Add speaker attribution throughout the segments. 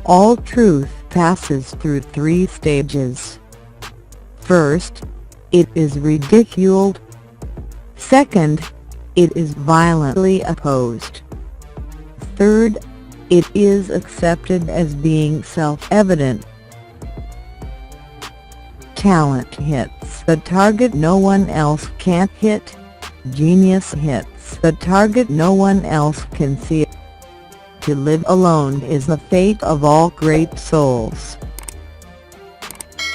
Speaker 1: All truth passes through 3 stages. First, it is ridiculed. Second, it is violently opposed. Third, it is accepted as being self-evident. Talent hits the target no one else can't hit. Genius hits the target no one else can see. To live alone is the fate of all great souls.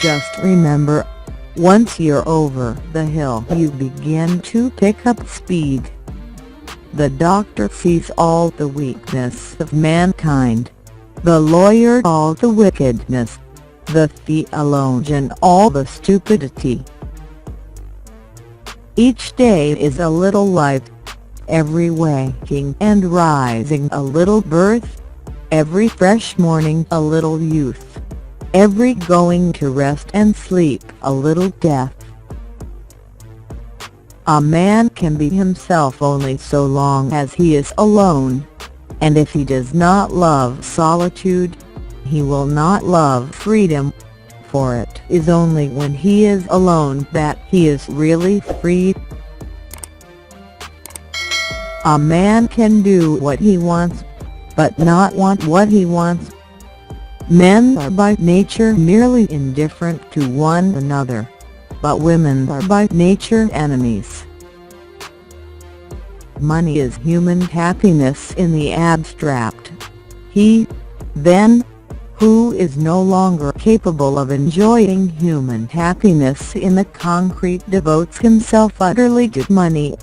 Speaker 1: Just remember, once you're over the hill you begin to pick up speed. The doctor sees all the weakness of mankind, the lawyer all the wickedness, the theologian all the stupidity. Each day is a little life, every waking and rising a little birth, every fresh morning a little youth, every going to rest and sleep a little death. A man can be himself only so long as he is alone, and if he does not love solitude, he will not love freedom, for it is only when he is alone that he is really free. A man can do what he wants, but not want what he wants. Men are by nature merely indifferent to one another, but women are by nature enemies. Money is human happiness in the abstract. He, then, who is no longer capable of enjoying human happiness in the concrete devotes himself utterly to money.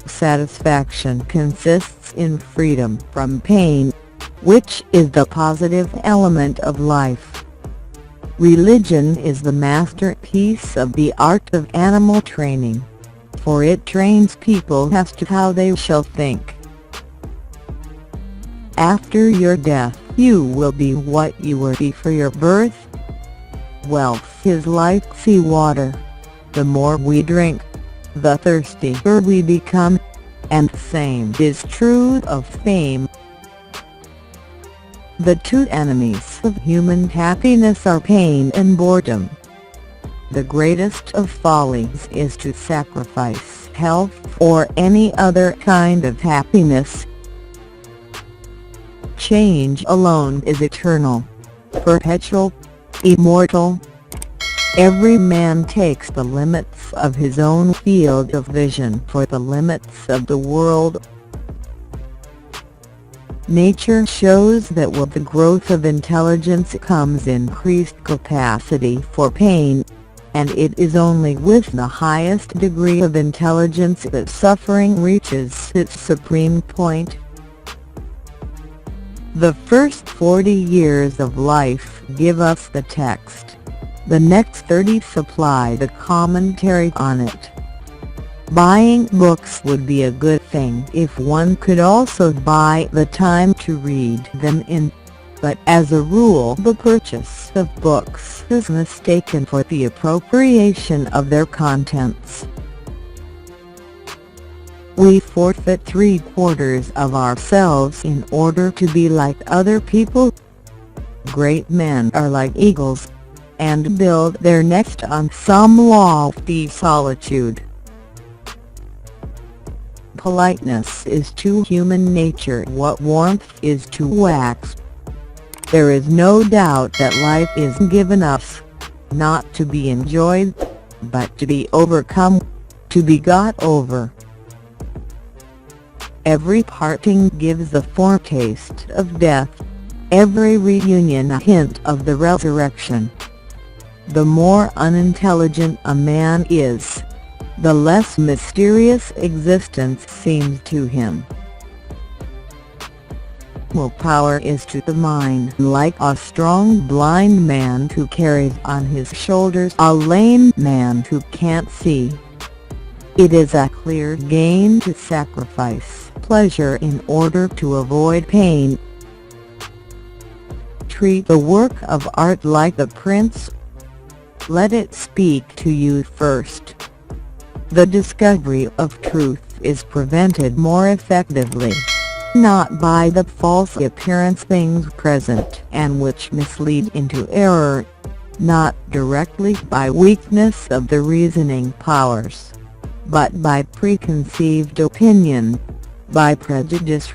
Speaker 1: Satisfaction consists in freedom from pain, which is the positive element of life. Religion is the masterpiece of the art of animal training, for it trains people as to how they shall think. After your death you will be what you were before your birth. Wealth is like sea water. The more we drink, the thirstier we become, and the same is true of fame. The 2 enemies of human happiness are pain and boredom. The greatest of follies is to sacrifice health or any other kind of happiness. Change alone is eternal, perpetual, immortal. Every man takes the limits of his own field of vision for the limits of the world. Nature shows that with the growth of intelligence comes increased capacity for pain, and it is only with the highest degree of intelligence that suffering reaches its supreme point. The first 40 years of life give us the text. The next 30 supply the commentary on it. Buying books would be a good thing if one could also buy the time to read them in, but as a rule the purchase of books is mistaken for the appropriation of their contents. We forfeit 3/4 of ourselves in order to be like other people. Great men are like eagles, and build their nest on some lofty solitude. Politeness is to human nature what warmth is to wax. There is no doubt that life is given us, not to be enjoyed, but to be overcome, to be got over. Every parting gives a foretaste of death, every reunion a hint of the resurrection. The more unintelligent a man is, the less mysterious existence seems to him. Willpower is to the mind like a strong blind man who carries on his shoulders a lame man who can't see. It is a clear gain to sacrifice pleasure in order to avoid pain. Treat the work of art like the prince. Let it speak to you first. The discovery of truth is prevented more effectively not by the false appearance things present and which mislead into error, not directly by weakness of the reasoning powers, but by preconceived opinion, by prejudice,